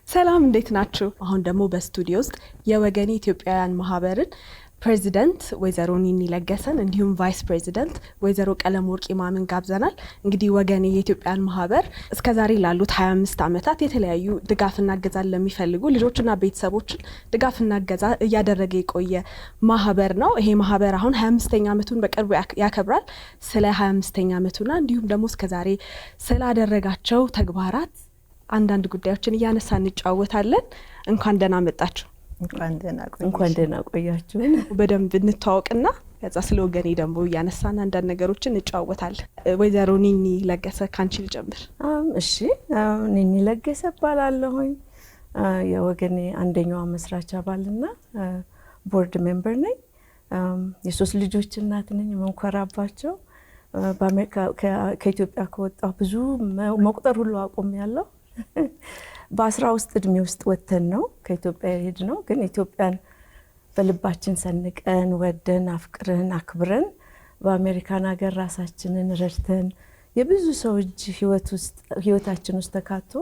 ሰላም እንዴት ናችሁ? አሁን ደግሞ በስቱዲዮ ውስጥ የወገኔ ኢትዮጵያውያን ማህበርን ፕሬዚደንት ወይዘሮ ኒኒ ለገሰን እንዲሁም ቫይስ ፕሬዚደንት ወይዘሮ ቀለመወርቅ ኢማምን ጋብዘናል። እንግዲህ ወገኔ የኢትዮጵያውያን ማህበር እስከዛሬ ላሉት 25 ዓመታት የተለያዩ ድጋፍና እገዛ ለሚፈልጉ ልጆችና ቤተሰቦችን ድጋፍና እገዛ እያደረገ የቆየ ማህበር ነው። ይሄ ማህበር አሁን 25ኛ ዓመቱን በቅርቡ ያከብራል። ስለ 25ኛ ዓመቱና እንዲሁም ደግሞ እስከዛሬ ስላደረጋቸው ተግባራት አንዳንድ ጉዳዮችን እያነሳ እንጫወታለን። እንኳን ደህና መጣችሁ። እንኳን ደህና ቆያችሁ። በደንብ እንተዋወቅና ከዛ ስለ ወገኔ ደግሞ እያነሳን አንዳንድ ነገሮችን እንጫወታለን። ወይዘሮ ኒኒ ለገሰ ካንቺ ልጀምር። እሺ፣ ኒኒ ለገሰ እባላለሁኝ። የወገኔ አንደኛዋ መስራች አባልና ቦርድ ሜምበር ነኝ። የሶስት ልጆች እናት ነኝ። የምንኮራባቸው በአሜሪካ ከኢትዮጵያ ከወጣሁ ብዙ መቁጠር ሁሉ አቁሜያለሁ። በ10 ውስጥ እድሜ ውስጥ ወተን ነው ከኢትዮጵያ ሄድ ነው። ግን ኢትዮጵያን በልባችን ሰንቀን ወደን አፍቅረን አክብረን በአሜሪካን ሀገር ራሳችንን ረድተን የብዙ ሰው እጅ ህይወታችን ውስጥ ተካቶ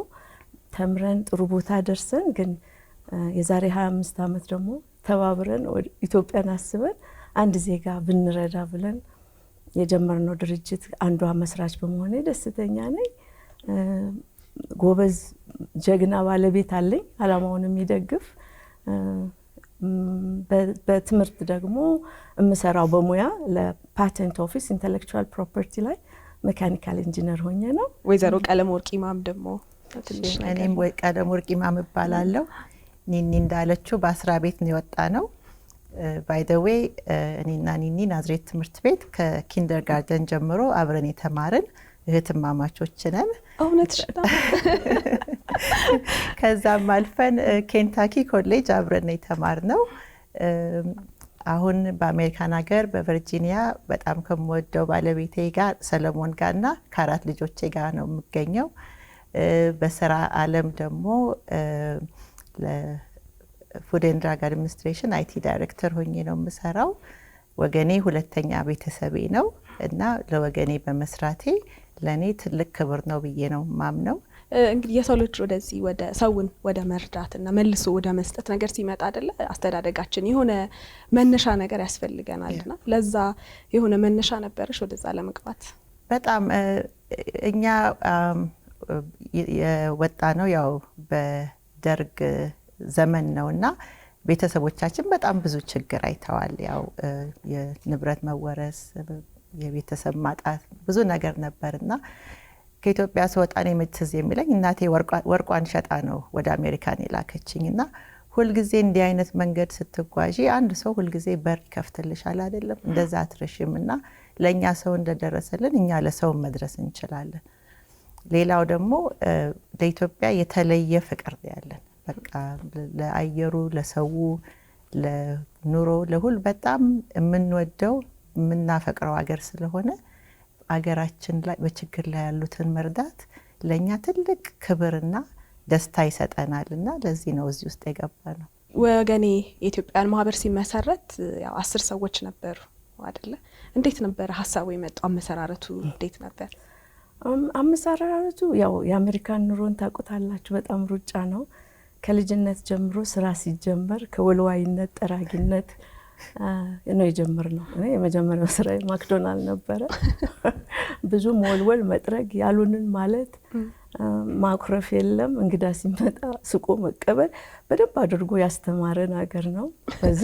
ተምረን ጥሩ ቦታ ደርሰን ግን የዛሬ 25 ዓመት ደግሞ ተባብረን ኢትዮጵያን አስበን አንድ ዜጋ ብንረዳ ብለን የጀመርነው ድርጅት አንዷ መስራች በመሆኔ ደስተኛ ነኝ። ጎበዝ ጀግና ባለቤት አለኝ አላማውን የሚደግፍ። በትምህርት ደግሞ የምሰራው በሙያ ለፓተንት ኦፊስ ኢንተሌክቹዋል ፕሮፐርቲ ላይ ሜካኒካል ኢንጂነር ሆኜ ነው። ወይዘሮ ቀለመወርቅ ኢማም ደግሞ ትንሽ ነገር። እኔም ቀለመወርቅ ኢማም እባላለሁ። ኒኒ እንዳለችው በ10 ቤት ነው የወጣ ነው። ባይ ዘ ዌይ እኔና ኒኒ ናዝሬት ትምህርት ቤት ከኪንደርጋርተን ጀምሮ አብረን የተማርን እህትማማቾች ነን። እውነትሽ ነው። ከዛም አልፈን ኬንታኪ ኮሌጅ አብረን የተማርነው። አሁን በአሜሪካን ሀገር በቨርጂኒያ በጣም ከምወደው ባለቤቴ ጋር ሰለሞን ጋርና ከ4 ልጆቼ ጋር ነው የምገኘው። በስራ አለም ደግሞ ለፉድ ኤንድ ድራግ አድሚኒስትሬሽን አይቲ ዳይሬክተር ሆኜ ነው የምሰራው። ወገኔ ሁለተኛ ቤተሰቤ ነው እና ለወገኔ በመስራቴ ለኔ ትልቅ ክብር ነው ብዬ ነው ማምነው። እንግዲህ የሰው ልጅ ወደዚህ ወደ ሰውን ወደ መርዳትና መልሶ ወደ መስጠት ነገር ሲመጣ አይደለ አስተዳደጋችን የሆነ መነሻ ነገር ያስፈልገናልና ለዛ የሆነ መነሻ ነበርሽ ወደዛ ለመግባት? በጣም እኛ የወጣ ነው ያው በደርግ ዘመን ነውና ቤተሰቦቻችን በጣም ብዙ ችግር አይተዋል። ያው የንብረት መወረስ፣ የቤተሰብ ማጣት ብዙ ነገር ነበርና ከኢትዮጵያ ስወጣ ነው የምትዝ የሚለኝ እናቴ ወርቋን ሸጣ ነው ወደ አሜሪካን የላከችኝና ሁልጊዜ እንዲህ አይነት መንገድ ስትጓዢ አንድ ሰው ሁልጊዜ በር ይከፍትልሻል አይደለም? እንደዛ አትረሽምና ለኛ ሰው እንደደረሰልን እኛ ለሰው መድረስ እንችላለን። ሌላው ደግሞ ለኢትዮጵያ የተለየ ፍቅር ያለን በቃ ለአየሩ፣ ለሰው፣ ለኑሮ፣ ለሁሉ በጣም የምንወደው የምናፈቅረው ሀገር ስለሆነ አገራችን ላይ በችግር ላይ ያሉትን መርዳት ለኛ ትልቅ ክብርና ደስታ ይሰጠናልና ለዚህ ነው እዚህ ውስጥ የገባ ነው። ወገኔ የኢትዮጵያውያን ማህበር ሲመሰረት ያው 10 ሰዎች ነበሩ አይደለ? እንዴት ነበር ሀሳቡ የመጣው? አመሰራረቱ እንዴት ነበር? አመሰራረቱ ያው የአሜሪካን ኑሮን ታውቁታላችሁ፣ በጣም ሩጫ ነው። ከልጅነት ጀምሮ ስራ ሲጀመር ከወልዋይነት ጠራጊነት ነው የጀመርነው። እኔ የመጀመሪያው ስራ ማክዶናልድ ነበረ። ብዙ ሞልወል መጥረግ ያሉንን ማለት ማኩረፍ የለም። እንግዳ ሲመጣ ስቆ መቀበል በደንብ አድርጎ ያስተማረን ሀገር ነው። በዛ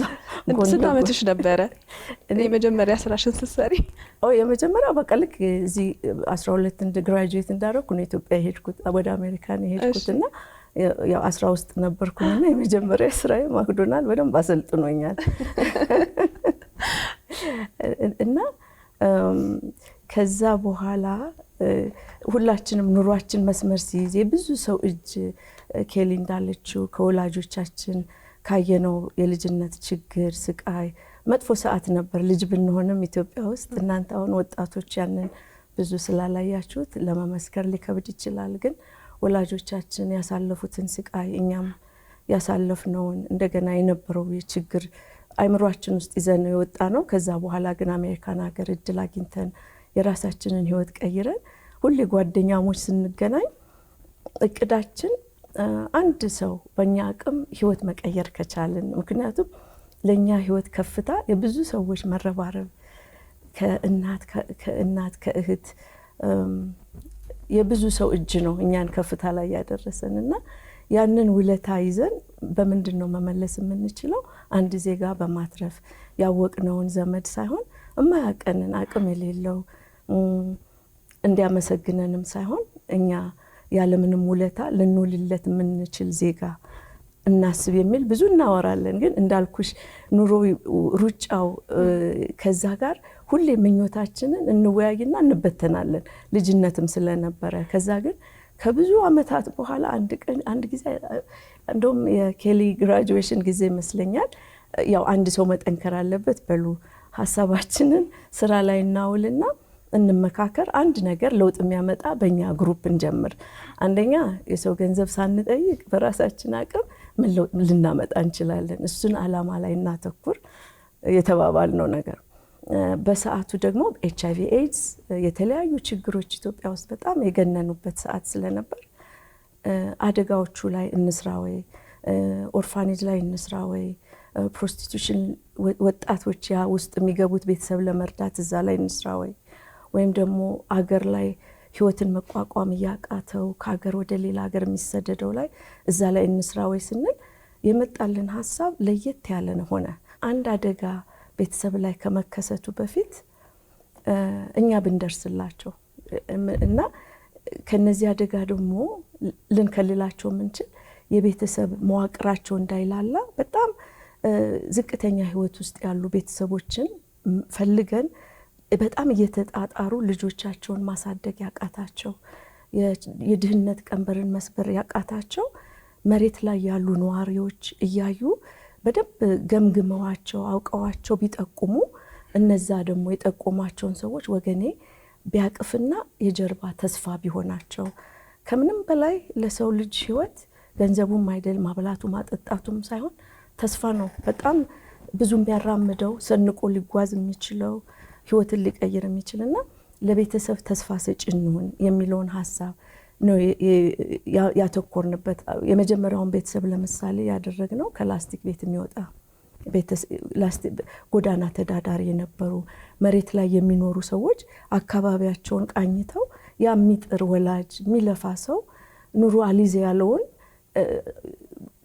ስንት ዓመትሽ ነበረ እኔ የመጀመሪያ ስራሽን ስትሰሪ? የመጀመሪያው በቃ ልክ እዚህ 12 ግራጁዌት እንዳደረኩ ነው ኢትዮጵያ ሄድኩት፣ ወደ አሜሪካን ሄድኩትና ያው 10 ውስጥ ነበርኩና የመጀመሪያ ስራዬ ማክዶናልድ በደንብ አሰልጥኖኛል። እና ከዛ በኋላ ሁላችንም ኑሯችን መስመር ሲይዝ ብዙ ሰው እጅ ኬሊ እንዳለችው ከወላጆቻችን ካየነው የልጅነት ችግር፣ ስቃይ፣ መጥፎ ሰዓት ነበር። ልጅ ብንሆንም ኢትዮጵያ ውስጥ እናንተ አሁን ወጣቶች ያንን ብዙ ስላላያችሁት ለመመስከር ሊከብድ ይችላል። ግን ወላጆቻችን ያሳለፉትን ስቃይ እኛም ያሳለፍነውን እንደገና የነበረው የችግር አይምሯችን ውስጥ ይዘን የወጣ ነው። ከዛ በኋላ ግን አሜሪካን ሀገር እድል አግኝተን የራሳችንን ህይወት ቀይረን ሁሌ ጓደኛሞች ስንገናኝ እቅዳችን አንድ ሰው በእኛ አቅም ህይወት መቀየር ከቻልን፣ ምክንያቱም ለእኛ ህይወት ከፍታ የብዙ ሰዎች መረባረብ ከእናት ከእህት የብዙ ሰው እጅ ነው እኛን ከፍታ ላይ ያደረሰን እና ያንን ውለታ ይዘን በምንድን ነው መመለስ የምንችለው? አንድ ዜጋ በማትረፍ ያወቅነውን ዘመድ ሳይሆን እማያቀንን አቅም የሌለው እንዲያመሰግነንም ሳይሆን እኛ ያለምንም ውለታ ልንውልለት የምንችል ዜጋ እናስብ የሚል ብዙ እናወራለን። ግን እንዳልኩሽ ኑሮ ሩጫው ከዛ ጋር ሁሌ ምኞታችንን እንወያይና እንበተናለን ልጅነትም ስለነበረ። ከዛ ግን ከብዙ አመታት በኋላ አንድ ጊዜ እንደውም የኬሊ ግራጁዌሽን ጊዜ ይመስለኛል ያው አንድ ሰው መጠንከር አለበት በሉ ሀሳባችንን ስራ ላይ እናውልና እንመካከር፣ አንድ ነገር ለውጥ የሚያመጣ በእኛ ግሩፕ እንጀምር። አንደኛ የሰው ገንዘብ ሳንጠይቅ በራሳችን አቅም ምን ለውጥ ልናመጣ እንችላለን፣ እሱን አላማ ላይ እናተኩር የተባባልነው ነገር። በሰዓቱ ደግሞ HIV ኤድስ የተለያዩ ችግሮች ኢትዮጵያ ውስጥ በጣም የገነኑበት ሰዓት ስለነበር አደጋዎቹ ላይ እንስራ ወይ፣ ኦርፋኔጅ ላይ እንስራ ወይ፣ ፕሮስቲቱሽን ወጣቶች ያ ውስጥ የሚገቡት ቤተሰብ ለመርዳት እዛ ላይ እንስራ ወይ፣ ወይም ደግሞ አገር ላይ ህይወትን መቋቋም እያቃተው ከሀገር ወደ ሌላ ሀገር የሚሰደደው ላይ እዛ ላይ እንስራ ወይ ስንል የመጣልን ሀሳብ ለየት ያለ ሆነ። አንድ አደጋ ቤተሰብ ላይ ከመከሰቱ በፊት እኛ ብንደርስላቸው እና ከነዚህ አደጋ ደግሞ ልንከልላቸው የምንችል የቤተሰብ መዋቅራቸው እንዳይላላ በጣም ዝቅተኛ ህይወት ውስጥ ያሉ ቤተሰቦችን ፈልገን በጣም እየተጣጣሩ ልጆቻቸውን ማሳደግ ያቃታቸው፣ የድህነት ቀንበርን መስበር ያቃታቸው መሬት ላይ ያሉ ነዋሪዎች እያዩ በደንብ ገምግመዋቸው አውቀዋቸው ቢጠቁሙ እነዛ ደግሞ የጠቆሟቸውን ሰዎች ወገኔ ቢያቅፍና የጀርባ ተስፋ ቢሆናቸው። ከምንም በላይ ለሰው ልጅ ህይወት ገንዘቡም አይደል ማብላቱ ማጠጣቱም ሳይሆን ተስፋ ነው። በጣም ብዙም ቢያራምደው ሰንቆ ሊጓዝ የሚችለው ህይወትን ሊቀይር የሚችልና ለቤተሰብ ተስፋ ሰጪ እንሁን የሚለውን ሀሳብ ነው ያተኮርንበት። የመጀመሪያውን ቤተሰብ ለምሳሌ ያደረግነው ከላስቲክ ቤት የሚወጣ ጎዳና ተዳዳሪ የነበሩ መሬት ላይ የሚኖሩ ሰዎች አካባቢያቸውን ቃኝተው የሚጥር ወላጅ የሚለፋ ሰው ኑሮ አሊዝ ያለውን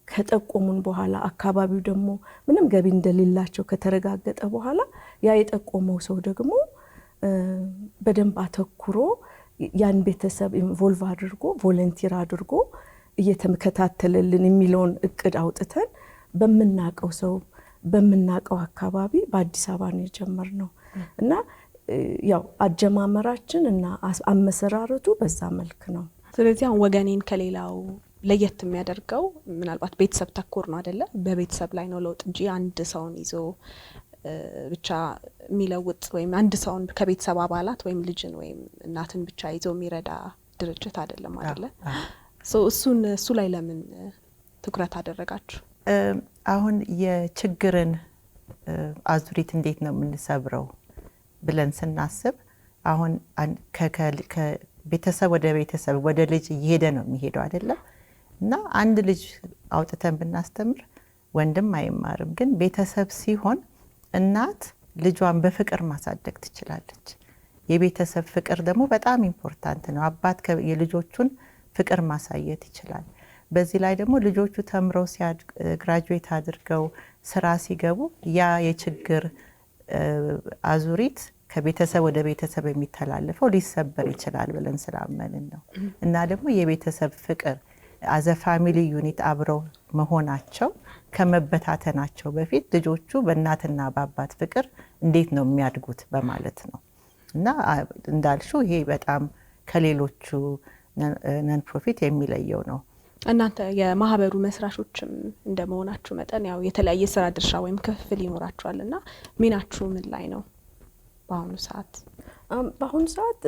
ከጠቆሙን በኋላ አካባቢው ደግሞ ምንም ገቢ እንደሌላቸው ከተረጋገጠ በኋላ ያ የጠቆመው ሰው ደግሞ በደንብ አተኩሮ ያን ቤተሰብ ኢንቮልቭ አድርጎ ቮለንቲር አድርጎ እየተከታተለልን የሚለውን እቅድ አውጥተን በምናቀው ሰው በምናቀው አካባቢ በአዲስ አበባ ነው የጀመርነው እና ያው አጀማመራችን እና አመሰራረቱ በዛ መልክ ነው። ስለዚህ አሁን ወገኔን ከሌላው ለየት የሚያደርገው ምናልባት ቤተሰብ ተኮር ነው አይደለ? በቤተሰብ ላይ ነው ለውጥ እንጂ አንድ ሰውን ይዞ ብቻ የሚለውጥ ወይም አንድ ሰውን ከቤተሰብ አባላት ወይም ልጅን ወይም እናትን ብቻ ይዞ የሚረዳ ድርጅት አይደለም አይደለ? እሱ ላይ ለምን ትኩረት አደረጋችሁ? አሁን የችግርን አዙሪት እንዴት ነው የምንሰብረው ብለን ስናስብ አሁን ከቤተሰብ ወደ ቤተሰብ ወደ ልጅ እየሄደ ነው የሚሄደው አይደለም? እና አንድ ልጅ አውጥተን ብናስተምር ወንድም አይማርም። ግን ቤተሰብ ሲሆን እናት ልጇን በፍቅር ማሳደግ ትችላለች። የቤተሰብ ፍቅር ደግሞ በጣም ኢምፖርታንት ነው። አባት የልጆቹን ፍቅር ማሳየት ይችላል። በዚህ ላይ ደግሞ ልጆቹ ተምረው ግራጁዌት አድርገው ስራ ሲገቡ ያ የችግር አዙሪት ከቤተሰብ ወደ ቤተሰብ የሚተላለፈው ሊሰበር ይችላል ብለን ስላመንን ነው። እና ደግሞ የቤተሰብ ፍቅር አዘ ፋሚሊ ዩኒት አብረው መሆናቸው ከመበታተናቸው በፊት ልጆቹ በእናትና በአባት ፍቅር እንዴት ነው የሚያድጉት በማለት ነው። እና እንዳልሽው ይሄ በጣም ከሌሎቹ ነን ፕሮፊት የሚለየው ነው። እናንተ የማህበሩ መስራቾችም እንደመሆናችሁ መጠን ያው የተለያየ ስራ ድርሻ ወይም ክፍል ይኖራችኋልና ሚናችሁ ምን ላይ ነው በአሁኑ ሰዓት? በአሁኑ ሰዓት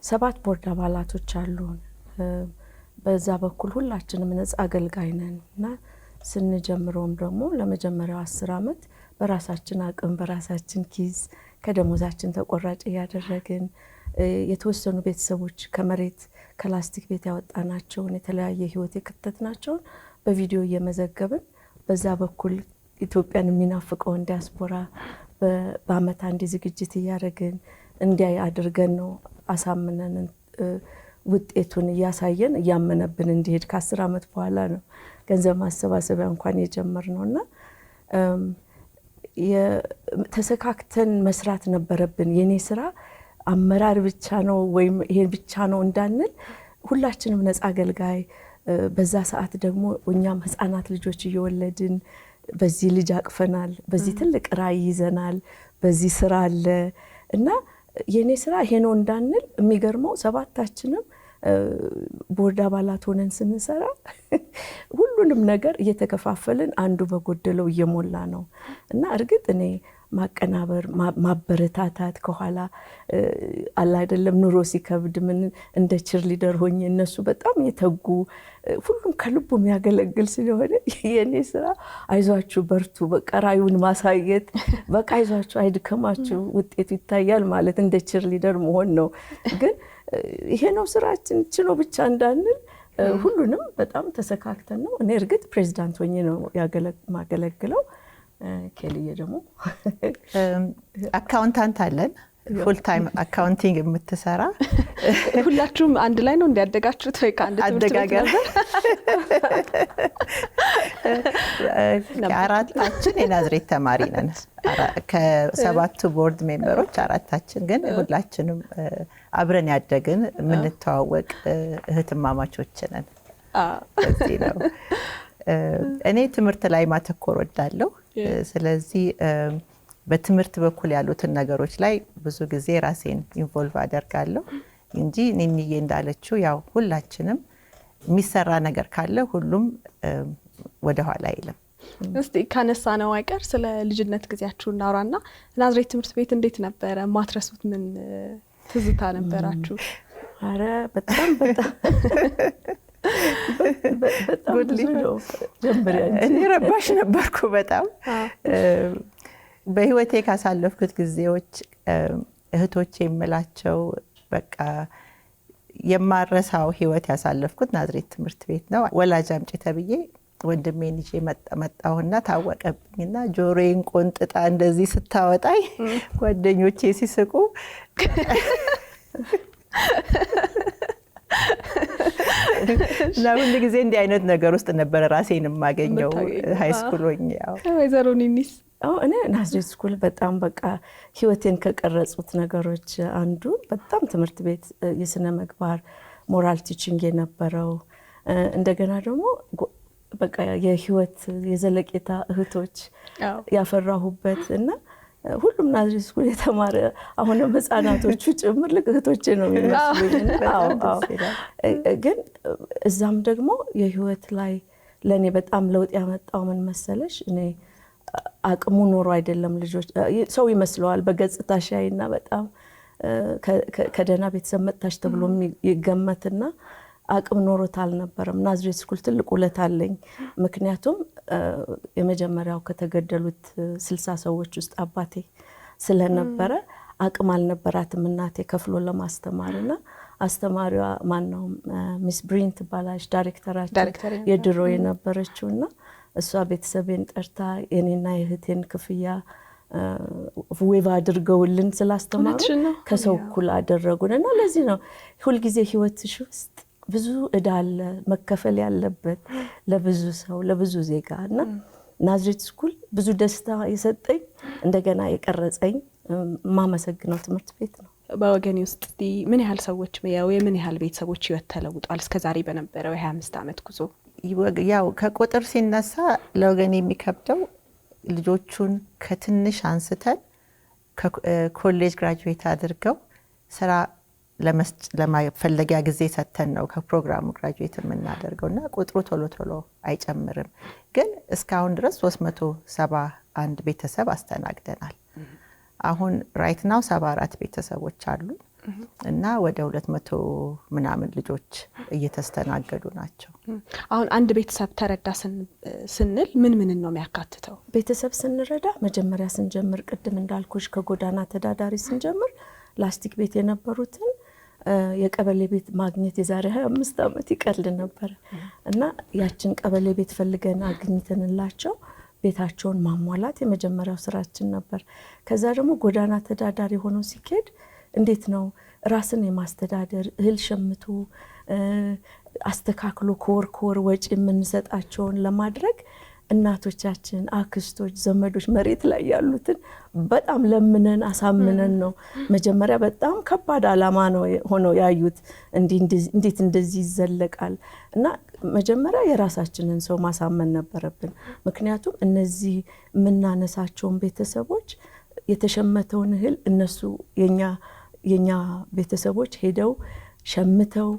7 ቦርድ አባላቶች አሉን። በዛ በኩል ሁላችንም ነፃ አገልጋይ ነን እና ስንጀምረውም ደግሞ ለመጀመሪያው 10 አመት በራሳችን አቅም በራሳችን ኪስ ከደሞዛችን ተቆራጭ እያደረግን የተወሰኑ ቤተሰቦች ከመሬት ከላስቲክ ቤት ያወጣናቸውን የተለያየ ህይወት የከተትናቸውን በቪዲዮ እየመዘገብን በዛ በኩል ኢትዮጵያን የሚናፍቀውን ዲያስፖራ በአመት አንድ ዝግጅት እያደረግን እንዲያይ አድርገን ነው አሳምነን ውጤቱን እያሳየን እያመነብን እንዲሄድ ከ10 አመት በኋላ ነው ገንዘብ ማሰባሰቢያ እንኳን የጀመርነውና ተሰካክተን መስራት ነበረብን። የኔ ስራ አመራር ብቻ ነው ወይም ይሄን ብቻ ነው እንዳንል ሁላችንም ነፃ አገልጋይ በዛ ሰዓት ደግሞ እኛም ህፃናት ልጆች እየወለድን በዚህ ልጅ አቅፈናል፣ በዚህ ትልቅ ራዕይ ይዘናል፣ በዚህ ስራ አለ እና የኔ ስራ ይሄ ነው እንዳንል የሚገርመው ሰባታችንም ቦርድ አባላት ሆነን ስንሰራ ሁሉንም ነገር እየተከፋፈልን አንዱ በጎደለው እየሞላ ነው እና እርግጥ እኔ ማቀናበር ማበረታታት ከኋላ አለ አይደለም ኑሮ ሲከብድ ምን እንደ ቺርሊደር ሆኜ እነሱ በጣም የተጉ ሁሉም ከልቡ የሚያገለግል ስለሆነ የኔ ስራ አይዟችሁ በርቱ በቃ ራዩን ማሳየት በቃ አይዟችሁ አይድከማችሁ ውጤቱ ይታያል ማለት እንደ ቺርሊደር መሆን ነው። ግን ይሄ ነው ስራችን ችሎ ብቻ እንዳንል ሁሉንም በጣም ተሰካክተን ነው። እኔ እርግጥ ፕሬዚዳንት ሆኜ ነው ማገለግለው። ኬልዬ ደግሞ አካውንታንት አለን ፉል ታይም አካውንቲንግ የምትሰራ። ሁላችሁም አንድ ላይ ነው እንዲያደጋችሁት ወይ ከአንድ ትምህርት ቤት ነበር? አራታችን የናዝሬት ተማሪ ነን። ከሰባቱ ቦርድ ሜምበሮች አራታችን ግን ሁላችንም አብረን ያደግን የምንተዋወቅ እህትማማቾች ነን። እዚህ ነው እኔ ትምህርት ላይ ማተኮር ወዳለሁ። ስለዚህ በትምህርት በኩል ያሉትን ነገሮች ላይ ብዙ ጊዜ ራሴን ኢንቮልቭ አደርጋለሁ እንጂ ኒኒዬ እንዳለችው ያው ሁላችንም የሚሰራ ነገር ካለ ሁሉም ወደ ኋላ አይልም። እስቲ ካነሳ ነው አይቀር ስለ ልጅነት ጊዜያችሁ እናውራና ናዝሬት ትምህርት ቤት እንዴት ነበረ? ማትረሱት ምን ትዝታ ነበራችሁ? አረ በጣም ብዙ ነው። እኔ ረባሽ ነበርኩ በጣም። በህይወቴ ካሳለፍኩት ጊዜዎች እህቶቼ የምላቸው በቃ የማረሳው ህይወት ያሳለፍኩት ናዝሬት ትምህርት ቤት ነው። ወላጅ አምጪ ተብዬ ወንድሜን ይዤ መጣሁና ታወቀብኝና ጆሮዬን ቆንጥጣ እንደዚህ ስታወጣኝ ጓደኞቼ ሲስቁ ለሁሉ ጊዜ እንዲህ አይነት ነገር ውስጥ ነበር ራሴን የማገኘው ሃይስኩል ሆኜ። ያው ወይዘሮ ኒኒስ? እኔ ናዝሬት ስኩል በጣም በቃ ህይወቴን ከቀረጹት ነገሮች አንዱ በጣም ትምህርት ቤት የስነ ምግባር ሞራል ቲቺንግ የነበረው እንደገና ደግሞ በቃ የህይወት የዘለቄታ እህቶች ያፈራሁበት እና ሁሉም ናዝሬት ስኩል የተማረ አሁንም ህፃናቶቹ ጭምር ልክ እህቶቼ ነው የሚመስሉኝ። ግን እዛም ደግሞ የህይወት ላይ ለእኔ በጣም ለውጥ ያመጣው ምን መሰለሽ? እኔ አቅሙ ኖሮ አይደለም ልጆች ሰው ይመስለዋል በገጽታ ሻይና በጣም ከደህና ቤተሰብ መጣሽ ተብሎ ይገመትና አቅም ኖሮት አልነበረም። ናዝሬት ስኩል ትልቅ ውለታ አለኝ። ምክንያቱም የመጀመሪያው ከተገደሉት 60 ሰዎች ውስጥ አባቴ ስለነበረ አቅም አልነበራትም እናቴ ከፍሎ ለማስተማርና አስተማሪዋ ማነው ሚስ ብሪን ትባላለች፣ ዳይሬክተራችን የድሮ የነበረችውና እሷ ቤተሰቤን ጠርታ የኔና የእህቴን ክፍያ ዌቭ አድርገውልን ስላስተማሩ ከሰው እኩል አደረጉንና ለዚህ ነው ሁልጊዜ ህይወትሽ ውስጥ ብዙ እዳ አለ መከፈል ያለበት ለብዙ ሰው ለብዙ ዜጋ እና ናዝሬት ስኩል ብዙ ደስታ የሰጠኝ እንደገና የቀረጸኝ ማመሰግነው ትምህርት ቤት ነው። በወገኔ ውስጥ ምን ያህል ሰዎች የምን ያህል ቤተሰቦች ህይወት ተለውጧል እስከዛሬ በነበረው የ25 ዓመት ጉዞ? ያው ከቁጥር ሲነሳ ለወገኔ የሚከብደው ልጆቹን ከትንሽ አንስተን ኮሌጅ ግራጁዌት አድርገው ስራ ለማፈለጊያ ጊዜ ሰተን ነው ከፕሮግራሙ ግራጁዌት የምናደርገውና ቁጥሩ ቶሎ አይጨምርም። ግን እስካሁን ድረስ 371 ቤተሰብ አስተናግደናል። አሁን ራይት ናው 74 ቤተሰቦች አሉ እና ወደ 200 ምናምን ልጆች እየተስተናገዱ ናቸው። አሁን አንድ ቤተሰብ ተረዳ ስንል ምን ነው የሚያካትተው? ቤተሰብ ስንረዳ መጀመሪያ ስንጀምር ቅድም እንዳልኩሽ ከጎዳና ተዳዳሪ ስንጀምር ላስቲክ ቤት የነበሩትን የቀበሌ ቤት ማግኘት የዛሬ 25 ዓመት ይቀልድ ነበር እና ያችን ቀበሌ ቤት ፈልገን አግኝተንላቸው ቤታቸውን ማሟላት የመጀመሪያው ስራችን ነበር። ከዛ ደግሞ ጎዳና ተዳዳሪ ሆኖ ሲኬድ እንዴት ነው ራስን የማስተዳደር እህል ሸምቶ አስተካክሎ ከወር ወጪ የምንሰጣቸውን ለማድረግ እናቶቻችን፣ አክስቶች፣ ዘመዶች መሬት ላይ ያሉትን በጣም ለምነን አሳምነን ነው መጀመሪያ በጣም ከባድ ዓላማ ነው ሆኖ ያዩት። እንዴት እንደዚህ ይዘለቃል እና መጀመሪያ የራሳችንን ሰው ማሳመን ነበረብን። ምክንያቱም እነዚህ የምናነሳቸውን ቤተሰቦች የተሸመተውን እህል እነሱ የኛ ቤተሰቦች ሄደው ሸምተው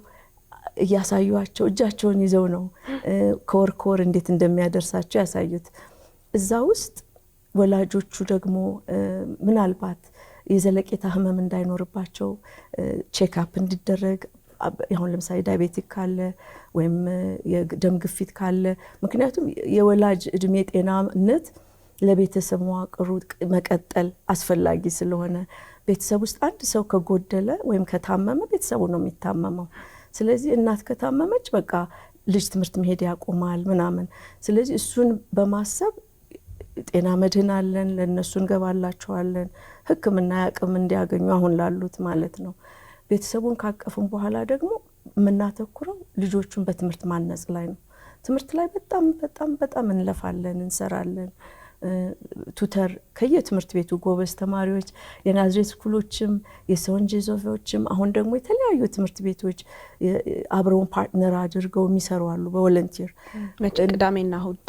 እያሳዩቸው እጃቸውን ይዘው ነው ከወር እንዴት እንደሚያደርሳቸው ያሳዩት። እዛ ውስጥ ወላጆቹ ደግሞ ምናልባት የዘለቄታ ህመም እንዳይኖርባቸው ቼክአፕ እንዲደረግ አሁን ለምሳሌ ዳያቤቲክ ካለ ወይም የደም ግፊት ካለ ምክንያቱም የወላጅ እድሜ ጤናነት ለቤተሰብ መዋቅሩ መቀጠል አስፈላጊ ስለሆነ ቤተሰብ ውስጥ አንድ ሰው ከጎደለ ወይም ከታመመ ቤተሰቡ ነው የሚታመመው። ስለዚህ እናት ከታመመች በቃ ልጅ ትምህርት መሄድ ያቆማል ምናምን። ስለዚህ እሱን በማሰብ ጤና መድህን አለን፣ ለነሱ እንገባላቸዋለን ሕክምና ያቅም እንዲያገኙ አሁን ላሉት ማለት ነው። ቤተሰቡን ካቀፉን በኋላ ደግሞ የምናተኩረው ልጆቹን በትምህርት ማነጽ ላይ ነው። ትምህርት ላይ በጣም እንለፋለን፣ እንሰራለን። ቱተር ከየትምህርት ቤቱ ጎበዝ ተማሪዎች የናዝሬት ስኩሎችም የሰውን ጄዞፎችም አሁን ደግሞ የተለያዩ ትምህርት ቤቶች አብረውን ፓርትነር አድርገው የሚሰሩ አሉ በቮለንቲር ቅዳሜና እሁድ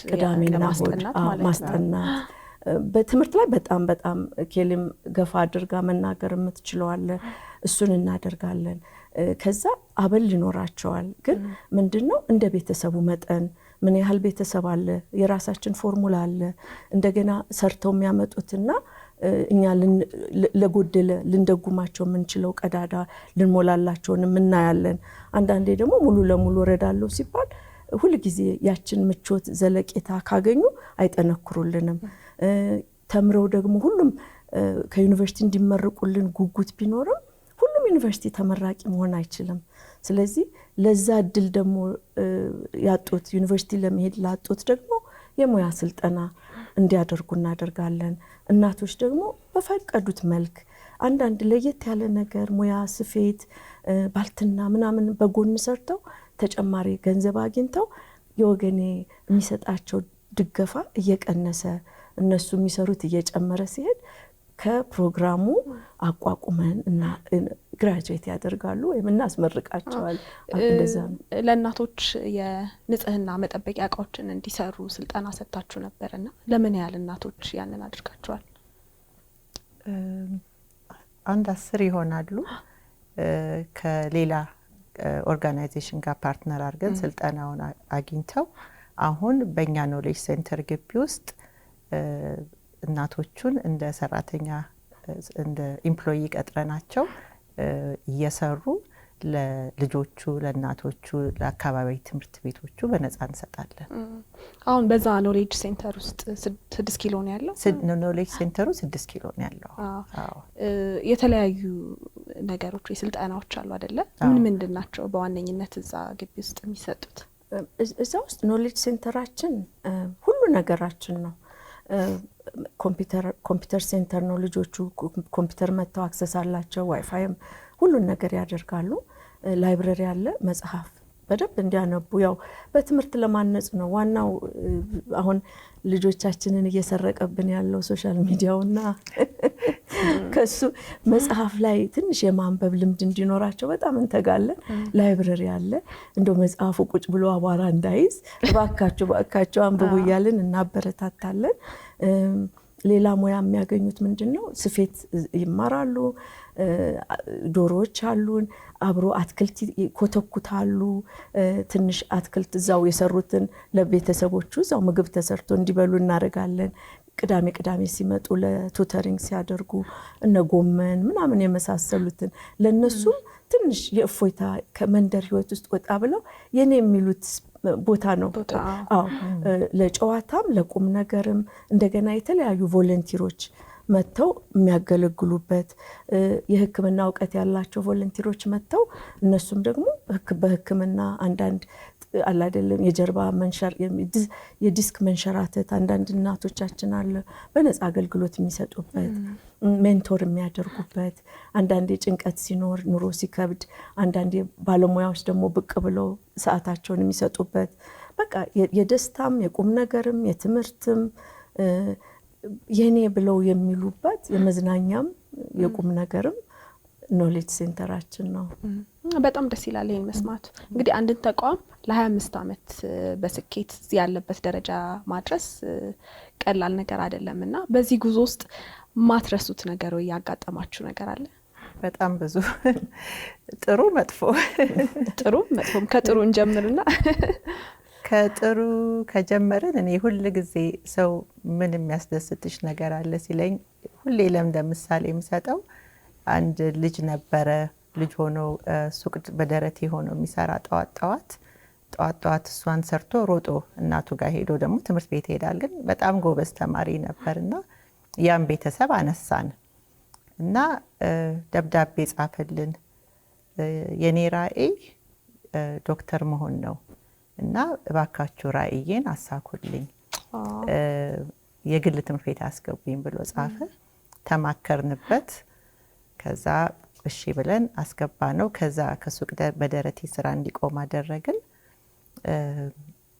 ማስጠናት። በትምህርት ላይ በጣም ኬልም ገፋ አድርጋ መናገር የምትችለዋለ እሱን እናደርጋለን። ከዛ አበል ይኖራቸዋል። ግን ምንድነው እንደ ቤተሰቡ መጠን ምን ያህል ቤተሰብ አለ፣ የራሳችን ፎርሙላ አለ። እንደገና ሰርተው የሚያመጡትና እኛ ለጎደለ ልንደጉማቸው የምንችለው ቀዳዳ ልንሞላላቸውን እናያለን። አንዳንዴ ደግሞ ሙሉ ለሙሉ ረዳለው ሲባል ሁልጊዜ ያችን ምቾት ዘለቄታ ካገኙ አይጠነክሩልንም። ተምረው ደግሞ ሁሉም ከዩኒቨርሲቲ እንዲመረቁልን ጉጉት ቢኖርም ሁሉም ዩኒቨርሲቲ ተመራቂ መሆን አይችልም። ስለዚህ ለዛ እድል ደግሞ ያጡት ዩኒቨርሲቲ ለመሄድ ላጡት ደግሞ የሙያ ስልጠና እንዲያደርጉ እናደርጋለን። እናቶች ደግሞ በፈቀዱት መልክ አንዳንድ ለየት ያለ ነገር ሙያ፣ ስፌት፣ ባልትና ምናምን በጎን ሰርተው ተጨማሪ ገንዘብ አግኝተው የወገኔ የሚሰጣቸው ድገፋ እየቀነሰ እነሱ የሚሰሩት እየጨመረ ሲሄድ ከፕሮግራሙ አቋቁመን እና ግራጁዌት ያደርጋሉ ወይም እናስመርቃቸዋል። እንደዛ ነው። ለእናቶች የንጽህና መጠበቂያ እቃዎችን እንዲሰሩ ስልጠና ሰጥታችሁ ነበርና ለምን ያህል እናቶች ያንን አድርጋቸዋል? አንድ 10 ይሆናሉ። ከሌላ ኦርጋናይዜሽን ጋር ፓርትነር አድርገን ስልጠናውን አግኝተው አሁን በእኛ ኖሌጅ ሴንተር ግቢ ውስጥ እናቶቹን እንደ ሰራተኛ እንደ ኢምፕሎይ ቀጥረናቸው እየሰሩ ለልጆቹ፣ ለእናቶቹ፣ ለአካባቢ ትምህርት ቤቶቹ በነፃ እንሰጣለን። አሁን በዛ ኖሌጅ ሴንተር ውስጥ 6 ኪሎ ነው ያለው። ኖሌጅ ሴንተሩ 6 ኪሎ ነው ያለው። የተለያዩ ነገሮች ስልጠናዎች አሉ አይደለ? ምንድን ናቸው በዋነኝነት እዛ ግቢ ውስጥ የሚሰጡት? እዛ ውስጥ ኖሌጅ ሴንተራችን ሁሉ ነገራችን ነው። ኮምፒውተር ሴንተር ነው። ልጆቹ ኮምፒውተር መጥተው አክሰስ አላቸው። ዋይፋይም ሁሉን ነገር ያደርጋሉ። ላይብረሪ አለ፣ መጽሐፍ በደንብ እንዲያነቡ ያው በትምህርት ለማነጽ ነው ዋናው። አሁን ልጆቻችንን እየሰረቀብን ያለው ሶሻል ሚዲያውና ከሱ መጽሐፍ ላይ ትንሽ የማንበብ ልምድ እንዲኖራቸው በጣም እንተጋለን። ላይብረሪ አለ። እንደው መጽሐፉ ቁጭ ብሎ አቧራ እንዳይዝ ባካቸው አንብቡ እያልን እናበረታታለን። ሌላ ሙያ የሚያገኙት ምንድነው? ስፌት ይማራሉ። ዶሮዎች አሉን። አብሮ አትክልት ይኮተኩታሉ። ትንሽ አትክልት እዛው የሰሩትን ለቤተሰቦቹ እዛው ምግብ ተሰርቶ እንዲበሉ እናደርጋለን። ቅዳሜ ሲመጡ ለቱተሪንግ ሲያደርጉ እነ ጎመን ምናምን የመሳሰሉትን ለነሱም ትንሽ የእፎይታ ከመንደር ህይወት ውስጥ ወጣ ብለው የኔ የሚሉት ቦታ ነው። አዎ ለጨዋታም ለቁም ነገርም እንደገና የተለያዩ ቮለንቲሮች መጥተው የሚያገለግሉበት የሕክምና እውቀት ያላቸው ቮለንቲሮች መጥተው እነሱም ደግሞ በሕክምና አንዳንድ አላደለም የጀርባ መንሸር የዲስክ መንሸራተት አንዳንድ እናቶቻችን አለ በነፃ አገልግሎት የሚሰጡበት ሜንቶር የሚያደርጉበት አንዳንድ ጭንቀት ሲኖር ኑሮ ሲከብድ አንዳንድ ባለሙያዎች ደግሞ ብቅ ብለው ሰዓታቸውን የሚሰጡበት በቃ የደስታም የቁም ነገርም የትምህርትም የኔ ብለው የሚሉበት የመዝናኛም የቁም ነገርም ኖሌጅ ሴንተራችን ነው። በጣም ደስ ይላል ይሄን መስማቱ። እንግዲህ አንድን ተቋም ለ25 ዓመት በስኬት እዚህ ያለበት ደረጃ ማድረስ ቀላል ነገር አይደለምና በዚህ ጉዞ ውስጥ ማትረሱት ነገር ወይ ያጋጠማችሁ ነገር አለ? በጣም ብዙ ጥሩ መጥፎ መጥፎም ከጥሩ እንጀምርና ከጥሩ ከጀመርን እኔ ሁሉ ጊዜ ሰው ምን የሚያስደስትሽ ነገር አለ ሲለኝ ሁሌ ለምሳሌ የምሰጠው አንድ ልጅ ነበረ ልጅ ሆኖ ሱቅ በደረቴ ሆኖ የሚሰራ ጠዋት እሷን ሰርቶ ሮጦ እናቱ ጋር ሄዶ ደግሞ ትምህርት ቤት ይሄዳል። ግን በጣም ጎበዝ ተማሪ ነበርና ያን ቤተሰብ አነሳን እና ደብዳቤ ጻፈልን። የኔ ራዕይ ዶክተር መሆን ነው እና እባካችሁ ራዕዬን አሳኩልኝ የግል ትምህርት ቤት አስገቡኝ ብሎ ጻፈ። ተማከርንበት። ከዛ እሺ ብለን አስገባ ነው። ከዛ ከሱቅ በደረቴ ስራ እንዲቆም አደረግን።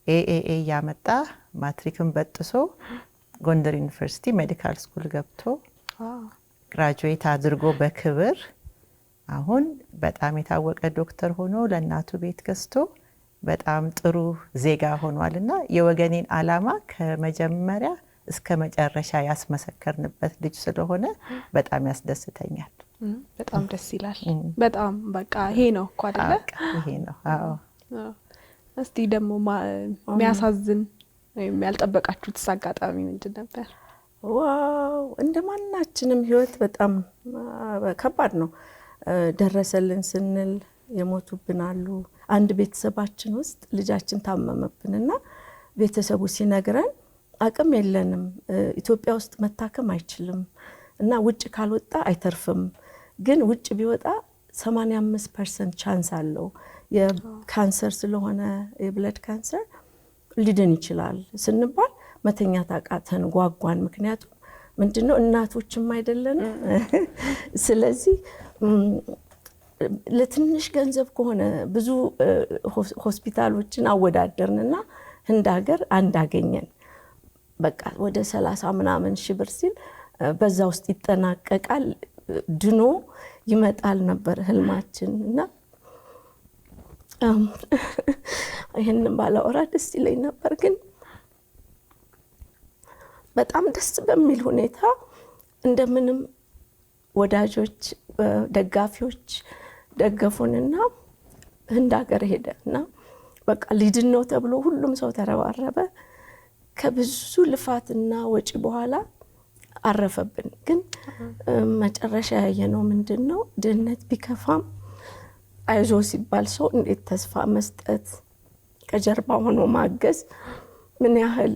ኤኤኤ ያመጣ ማትሪክን በጥሶ ጎንደር ዩኒቨርሲቲ ሜዲካል ስኩል ገብቶ ግራጁዌት አድርጎ በክብር አሁን በጣም የታወቀ ዶክተር ሆኖ ለእናቱ ቤት ገዝቶ በጣም ጥሩ ዜጋ ሆኗልና የወገኔን ዓላማ ከመጀመሪያ እስከ መጨረሻ ያስመሰከርንበት ልጅ ስለሆነ በጣም ያስደስተኛል። በጣም ደስ ይላል። በጣም በቃ ይሄ ነው እኮ አይደለ? ይሄ ነው። አዎ። እስቲ ደግሞ የሚያሳዝን ወይም ያልጠበቃችሁት አጋጣሚ ምንድን ነበር? ዋው እንደማናችንም ህይወት በጣም ከባድ ነው። ደረሰልን ስንል የሞቱብን አሉ። አንድ ቤተሰባችን ውስጥ ልጃችን ታመመብንና ቤተሰቡ ሲነግረን አቅም የለንም ኢትዮጵያ ውስጥ መታከም አይችልም እና ውጭ ካልወጣ አይተርፍም፣ ግን ውጭ ቢወጣ 85% ቻንስ አለው የካንሰር ስለሆነ የብለድ ካንሰር ሊድን ይችላል ስንባል መተኛት አቃተን፣ ጓጓን። ምክንያቱም ምንድነው እናቶችም አይደለን። ስለዚህ ለትንሽ ገንዘብ ከሆነ ብዙ ሆስፒታሎችን አወዳደርንና ህንድ ሀገር አንድ አገኘን። በቃ ወደ 30 ምናምን ሺህ ብር ሲል በዛ ውስጥ ይጠናቀቃል ድኖ ይመጣል ነበር ህልማችን። እና ይሄንን ባላወራ ደስ ይለኝ ነበር፣ ግን በጣም ደስ በሚል ሁኔታ እንደምንም ወዳጆች ደጋፊዎች ደገፉንና ህንድ ሀገር ሄደና በቃ ሊድን ነው ተብሎ ሁሉም ሰው ተረባረበ። ከብዙ ልፋትና ወጪ በኋላ አረፈብን። ግን መጨረሻ ያየነው ምንድነው ድህነት ቢከፋም አይዞ ሲባል ሰው እንዴት ተስፋ መስጠት ከጀርባ ሆኖ ማገዝ ምን ያህል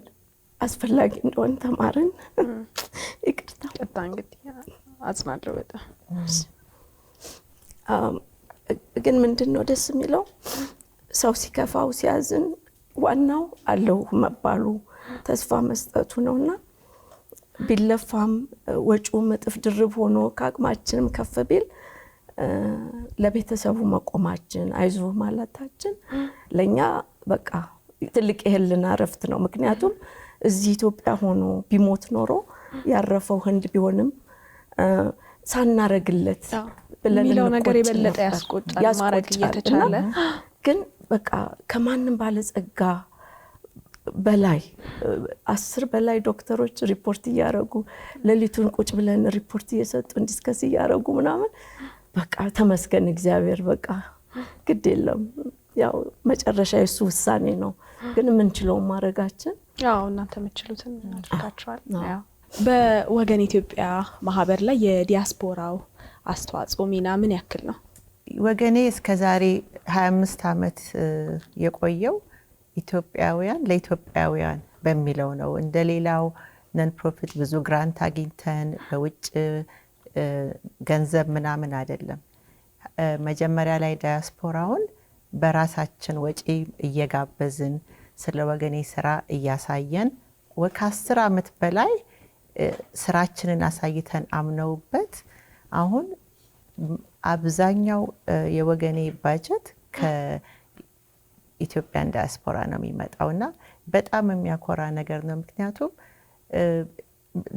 አስፈላጊ እንደሆነ ተማርን። ይቅርታ እንግዲህ አጽናለሁ በጣም ግን ምንድነው ደስ የሚለው ሰው ሲከፋው ሲያዝን ዋናው አለው መባሉ ተስፋ መስጠቱ ነውና ቢለፋም ወጪው መጥፍ ድርብ ሆኖ ከአቅማችንም ከፍ ቢል ለቤተሰቡ መቆማችን አይዞ ማለታችን ለኛ በቃ ትልቅ የህልና ረፍት ነው። ምክንያቱም እዚህ ኢትዮጵያ ሆኖ ቢሞት ኖሮ ያረፈው ህንድ ቢሆንም ሳናረግለት ብለን የሚለው ነገር የበለጠ ያስቆጣል። ማረግ እየተቻለ ግን በቃ ከማንም ባለጸጋ በላይ 10 በላይ ዶክተሮች ሪፖርት እያረጉ ለሊቱን ቁጭ ብለን ሪፖርት እየሰጡ ዲስከስ እያረጉ ምናምን በቃ ተመስገን እግዚአብሔር በቃ ግድ የለም ያው መጨረሻ የሱ ውሳኔ ነው። ግን ምን ችለው ማረጋችን ያው እናንተ የምትችሉትን አድርጋችኋል። ያው በወገን ኢትዮጵያ ማህበር ላይ የዲያስፖራው አስተዋጽኦ ሚና ምን ያክል ነው? ወገኔ እስከዛሬ 25 ዓመት የቆየው ኢትዮጵያውያን ለኢትዮጵያውያን በሚለው ነው። እንደሌላው ነን ፕሮፊት ብዙ ግራንት አግኝተን በውጭ ገንዘብ ምናምን አይደለም። መጀመሪያ ላይ ዳያስፖራውን በራሳችን ወጪ እየጋበዝን ስለ ወገኔ ስራ እያሳየን ከ10 ዓመት በላይ ስራችንን አሳይተን አምነውበት አሁን አብዛኛው የወገኔ ባጀት ከኢትዮጵያን ዳያስፖራ ነው የሚመጣውና በጣም የሚያኮራ ነገር ነው። ምክንያቱም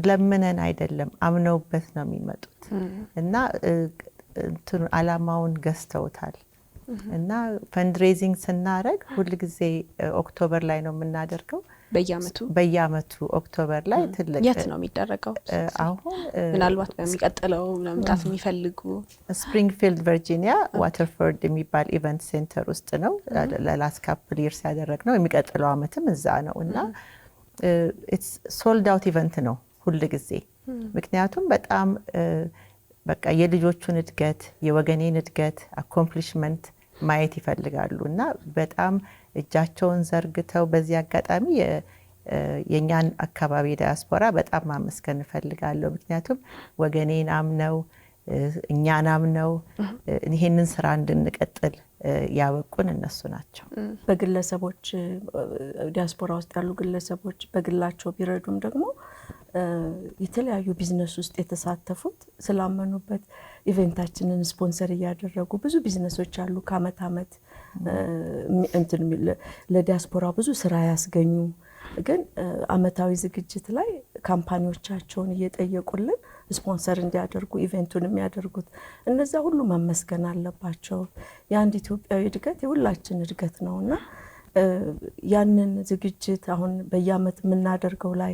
ለምነን አይደለም አምነውበት ነው የሚመጡት እና አላማውን ገዝተውታል። እና ፈንድሬዚንግ ስናደርግ ሁል ጊዜ ኦክቶበር ላይ ነው የምናደርገው። በየአመቱ ኦክቶበር ላይ ትልቅ የት ነው የሚደረገው? አሁን ምናልባት በሚቀጥለው መምጣት የሚፈልጉ ስፕሪንግፊልድ ቨርጂኒያ ዋተርፎርድ የሚባል ኢቨንት ሴንተር ውስጥ ነው ለላስት ካፕል ይርስ ያደረግነው። የሚቀጥለው አመትም እዛ ነው እና ኢትስ ሶልድ አውት ኢቨንት ነው ሁል ጊዜ። ምክንያቱም በጣም በቃ የልጆቹን እድገት የወገኔን እድገት አኮምፕሊሽመንት ማየት ይፈልጋሉ እና በጣም እጃቸውን ዘርግተው በዚህ አጋጣሚ የኛን አካባቢ ዳያስፖራ በጣም ማመስገን እፈልጋለሁ። ምክንያቱም ወገኔን አምነው እኛን አምነው ይሄንን ስራ እንድንቀጥል ያበቁን እነሱ ናቸው። በግለሰቦች ዲያስፖራ ውስጥ ያሉ ግለሰቦች በግላቸው ቢረዱም ደግሞ የተለያዩ ቢዝነስ ውስጥ የተሳተፉት ስላመኑበት ኢቨንታችንን ስፖንሰር እያደረጉ ብዙ ቢዝነሶች አሉ። ከአመት አመት ለዲያስፖራ ብዙ ስራ ያስገኙ ግን አመታዊ ዝግጅት ላይ ካምፓኒዎቻቸውን እየጠየቁልን ስፖንሰር እንዲያደርጉ ኢቨንቱን የሚያደርጉት እነዛ ሁሉ መመስገን አለባቸው። የአንድ ኢትዮጵያዊ እድገት የሁላችን እድገት ነውና ያንን ዝግጅት አሁን በየአመት የምናደርገው ላይ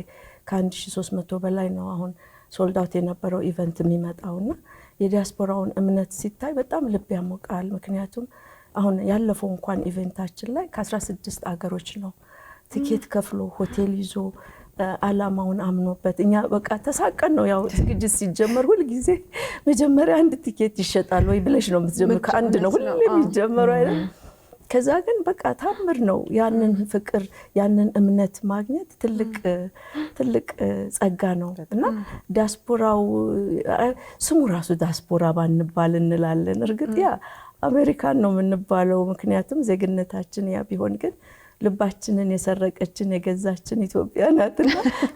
ከ1300 በላይ ነው አሁን ሶልድ አውት የነበረው ኢቨንት የሚመጣውና የዲያስፖራውን እምነት ሲታይ በጣም ልብ ያሞቃል። ምክንያቱም አሁን ያለፈው እንኳን ኢቨንታችን ላይ ከ16 አገሮች ነው ቲኬት ከፍሎ ሆቴል ይዞ አላማውን አምኖበት እኛ በቃ ተሳቀን ነው። ያው ዝግጅት ሲጀመር ሁሉ ጊዜ መጀመሪያ አንድ ቲኬት ይሸጣል ወይ ብለሽ ነው የምትጀምሩ። ከአንድ ነው ሁሉ የሚጀምረው አይደል? ከዛ ግን በቃ ታምር ነው። ያንን ፍቅር ያንን እምነት ማግኘት ትልቅ ጸጋ ነው እና ዲያስፖራው ስሙ ራሱ ዲያስፖራ ባንባል እንላለን። እርግጥ ያ አሜሪካን ነው የምንባለው ምክንያቱም ዜግነታችን ያ ቢሆን ግን ልባችንን የሰረቀችን የገዛችን ኢትዮጵያ ናትና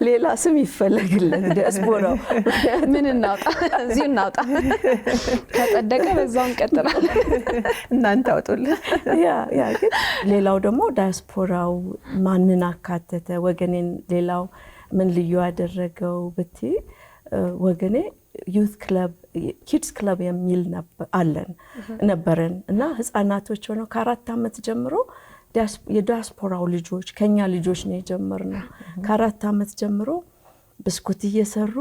ሌላ ስም ይፈለግልን ዲያስፖራው። ምን እናውጣ? እዚሁ እናውጣ። ከጸደቀ በዛው እንቀጥላለን። እናንተ አውጡልን። ያ ግን ሌላው ደግሞ ዲያስፖራው ማንን አካተተ? ወገኔን ሌላው ምን ልዩ ያደረገው ብቲ ወገኔ ዩት ክለብ ኪድስ ክለብ የሚል ነበረን እና ህፃናቶች ሆነው ከ4 አመት ጀምሮ የዲያስፖራው ልጆች ከኛ ልጆች ነው የጀመርነው። ከ4 አመት ጀምሮ ብስኩት እየሰሩ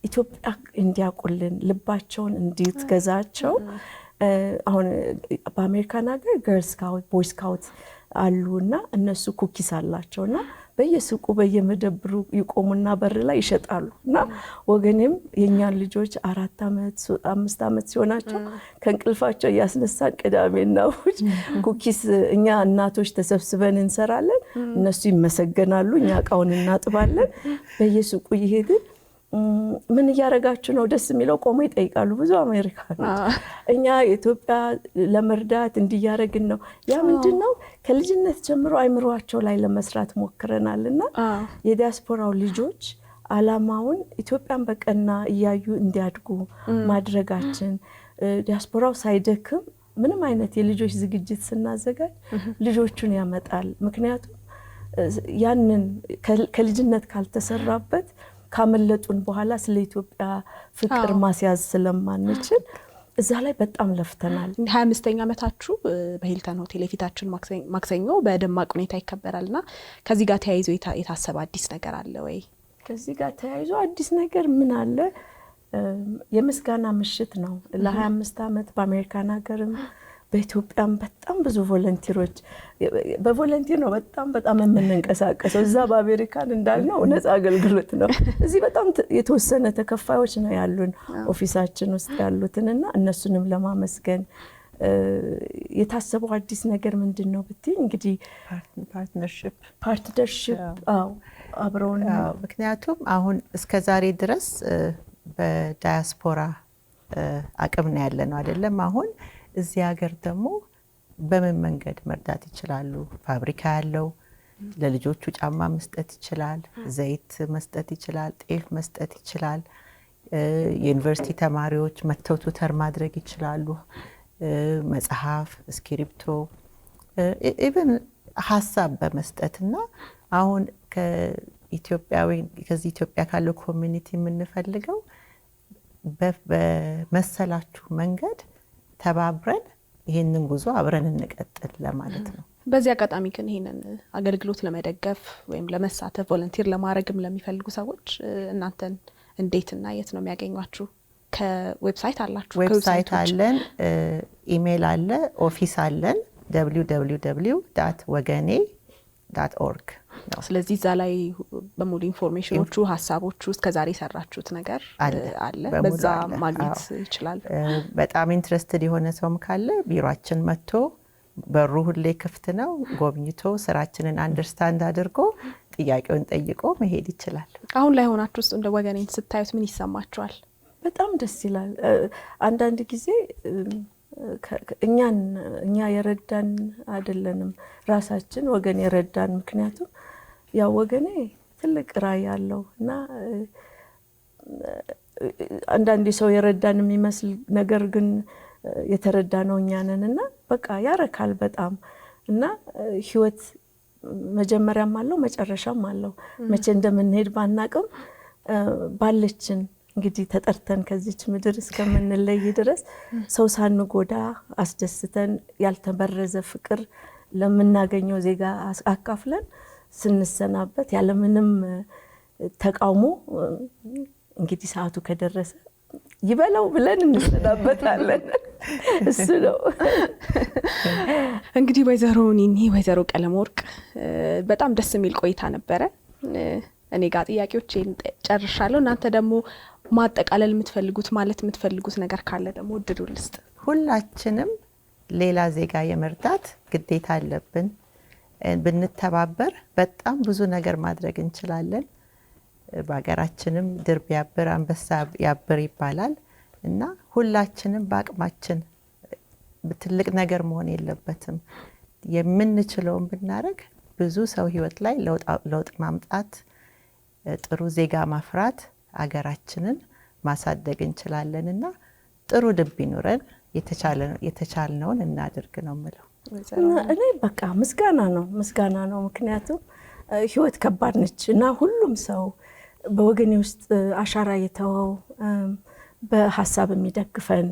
ኢትዮጵያ እንዲያውቁልን ልባቸውን እንዲትገዛቸው አሁን በአሜሪካን ሀገር ገርል ስካውት ቦይ ስካውት አሉና እነሱ ኩኪስ አላቸውና በየሱቁ በየመደብሩ ይቆሙና በር ላይ ይሸጣሉና ወገኔም የኛን ልጆች 4 አመት 5 አመት ሲሆናቸው ከእንቅልፋቸው ያስነሳን ቅዳሜና እሁድ ኩኪስ እኛ እናቶች ተሰብስበን እንሰራለን። እነሱ ይመሰገናሉ፣ እኛ እቃውን እናጥባለን። በየሱቁ ይሄድን ምን ያረጋችሁ ነው ደስ የሚለው ቆሞ ይጠይቃሉ ብዙ አሜሪካኖች። እኛ ኢትዮጵያ ለመርዳት እንዲያረግን ነው። ያ ምንድነው ከልጅነት ጀምሮ አይምሮአቸው ላይ ለመስራት ሞክረናልና የዲያስፖራው ልጆች አላማውን ኢትዮጵያን በቀና እያዩ እንዲያድጉ ማድረጋችን ዲያስፖራው ሳይደክም ምንም አይነት የልጆች ዝግጅት ስናዘጋጅ ልጆቹን ያመጣል። ምክንያቱም ያንን ከልጅነት ካልተሰራበት ካመለጡን በኋላ ስለ ኢትዮጵያ ፍቅር ማስያዝ ስለማንችል እዛ ላይ በጣም ለፍተናል። 25ኛ ዓመታችሁ በሂልተን ሆቴል የፊታችን ማክሰኞ በደማቅ ሁኔታ ይከበራልና ከዚህ ጋር ተያይዞ የታሰበ አዲስ ነገር አለ ወይ? ከዚህ ጋር ተያይዞ አዲስ ነገር ምን አለ? የምስጋና ምሽት ነው። ለ25 አመት በአሜሪካን ሀገርም በኢትዮጵያም በጣም ብዙ ቮለንቲሮች በቮለንቲር ነው በጣም የምንንቀሳቀሰው። እዛ በአሜሪካን እንዳልነው ነፃ አገልግሎት ነው። እዚህ በጣም የተወሰነ ተከፋዮች ነው ያሉን ኦፊሳችን ውስጥ ያሉትንና እነሱንም ለማመስገን የታሰበው አዲስ ነገር ምንድነው ብትይ እንግዲህ ፓርትነርሺፕ። አዎ አብረውን ምክንያቱም አሁን እስከ ዛሬ ድረስ በዳያስፖራ አቅም ነው ያለነው አይደለም። አሁን እዚህ ሀገር ደግሞ በምን መንገድ መርዳት ይችላሉ? ፋብሪካ ያለው ለልጆቹ ጫማ መስጠት ይችላል፣ ዘይት መስጠት ይችላል፣ ጤፍ መስጠት ይችላል። የዩኒቨርሲቲ ተማሪዎች መተው ቱተር ማድረግ ይችላሉ። መጽሐፍ፣ እስክሪብቶ፣ ኢቭን ሀሳብ በመስጠትና አሁን ከዚህ ኢትዮጵያ ካለው ኮሚኒቲ የምንፈልገው በመሰላችሁ መንገድ ተባብረን ይህንን ጉዞ አብረን እንቀጥል ለማለት ነው። በዚህ አጋጣሚ ግን ይህንን አገልግሎት ለመደገፍ ወይም ለመሳተፍ ቮለንቲር ለማድረግም ለሚፈልጉ ሰዎች እናንተን እንዴትና የት ነው የሚያገኟችሁ? ከዌብሳይት አላችሁ? ዌብሳይት አለን፣ ኢሜይል አለ፣ ኦፊስ አለን www.wagane.org ነው። ስለዚህ እዛ ላይ በሙሉ ኢንፎርሜሽኖቹ፣ ሀሳቦቹ እስከዛሬ የሰራችሁት ነገር አለ፣ በዛ ማግኘት ይችላል። በጣም ኢንትረስትድ የሆነ ሰውም ካለ ቢሮአችን መጥቶ በሩ ሁሌ ክፍት ነው። ጎብኝቶ ስራችንን አንደርስታንድ አድርጎ ጥያቄውን ጠይቆ መሄድ ይችላል። አሁን ላይ ሆናችሁ ውስጥ እንደ ወገኔን ስታዩት ምን ይሰማችኋል? በጣም ደስ ይላል። አንዳንድ ጊዜ እኛ የረዳን አይደለንም ራሳችን ወገን የረዳን። ምክንያቱም ያው ወገኔ ትልቅ ራዕይ ያለው እና አንዳንድ ሰው የረዳን የሚመስል ነገር ግን የተረዳ ነው እኛ ነን እና በቃ ያረካል በጣም እና ህይወት መጀመሪያም አለው መጨረሻም አለው። መቼ እንደምንሄድ ባናቅም ባለችን እንግዲህ ተጠርተን ከዚች ምድር እስከምንለይ ድረስ ሰው ሳንጎዳ አስደስተን ያልተበረዘ ፍቅር ለምናገኘው ዜጋ አካፍለን ስንሰናበት ያለምንም ተቃውሞ እንግዲህ ሰዓቱ ከደረሰ ይበለው ብለን እንሰናበታለን። እሱ ነው እንግዲህ። ወይዘሮ ኒኒ፣ ወይዘሮ ቀለመወርቅ በጣም ደስ የሚል ቆይታ ነበረ። እኔ ጋር ጥያቄዎቼን ጨርሻለሁ። እናንተ ደግሞ ማጠቃለል የምትፈልጉት ማለት የምትፈልጉት ነገር ካለ ደግሞ እድሉን ልስጥ። ሁላችንም ሌላ ዜጋ የመርዳት ግዴታ አለብን። ብንተባበር በጣም ብዙ ነገር ማድረግ እንችላለን። በሀገራችንም ድር ቢያብር አንበሳ ያብር ይባላል እና ሁላችንም በአቅማችን ትልቅ ነገር መሆን የለበትም። የምንችለውን ብናደርግ ብዙ ሰው ህይወት ላይ ለውጥ ማምጣት፣ ጥሩ ዜጋ ማፍራት፣ ሀገራችንን ማሳደግ እንችላለን እና ጥሩ ልብ ይኑረን፣ የተቻልነውን እናድርግ ነው የምለው። እኔ በቃ ምስጋና ነው። ምክንያቱም ህይወት ከባድ ነች እና ሁሉም ሰው በወገኔ ውስጥ አሻራ የተወው በሀሳብ የሚደግፈን፣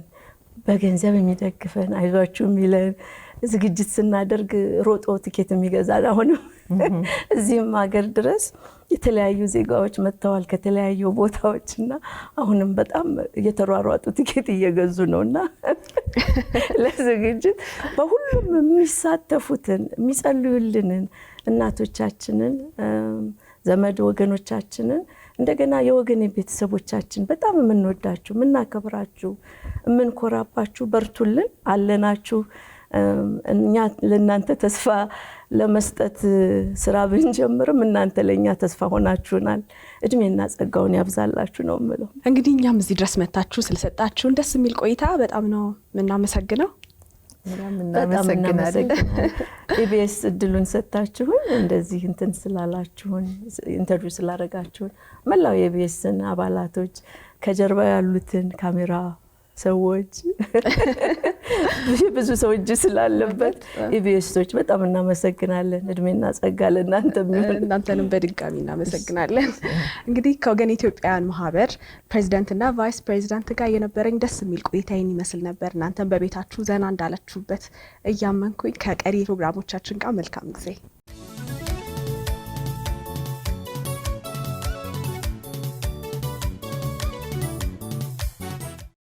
በገንዘብ የሚደግፈን፣ አይዟችሁ የሚለን፣ ዝግጅት ስናደርግ ሮጦ ትኬት የሚገዛን፣ አሁንም እዚህም ሀገር ድረስ የተለያዩ ዜጋዎች መጥተዋል ከተለያዩ ቦታዎች እና አሁንም በጣም እየተሯሯጡ ትኬት እየገዙ ነውና ለዝግጅት በሁሉም የሚሳተፉትን የሚጸልዩልንን እናቶቻችንን፣ ዘመድ ወገኖቻችንን፣ እንደገና የወገኔ ቤተሰቦቻችን በጣም የምንወዳችሁ፣ የምናከብራችሁ፣ የምንኮራባችሁ፣ በርቱልን፣ አለናችሁ። እኛ ለእናንተ ተስፋ ለመስጠት ስራ ብንጀምርም እናንተ ለእኛ ተስፋ ሆናችሁናል። እድሜና ጸጋውን ያብዛላችሁ ነው የምለው። እንግዲህ እኛም እዚህ ድረስ መታችሁ ስለሰጣችሁን ደስ የሚል ቆይታ በጣም ነው የምናመሰግነው። በጣም እናመሰግናለን። ኢቢኤስ እድሉን ሰጣችሁን፣ እንደዚህ እንትን ስላላችሁን፣ ኢንተርቪው ስላደረጋችሁን፣ መላው የኢቢኤስን አባላቶች፣ ከጀርባ ያሉትን ካሜራ ሰዎች፣ ብዙ ሰው እጅ ስላለበት ኢቢኤሶች በጣም እናመሰግናለን። እድሜና ጸጋ ለእናንተም ይሁን። እናንተንም በድጋሚ እናመሰግናለን። እንግዲህ ከወገኔ ኢትዮጵያውያን ማህበር ፕሬዚዳንትና ቫይስ ፕሬዚዳንት ጋር የነበረኝ ደስ የሚል ቆይታ ይመስል ነበር። እናንተም በቤታችሁ ዘና እንዳላችሁበት እያመንኩኝ ከቀሪ ፕሮግራሞቻችን ጋር መልካም ጊዜ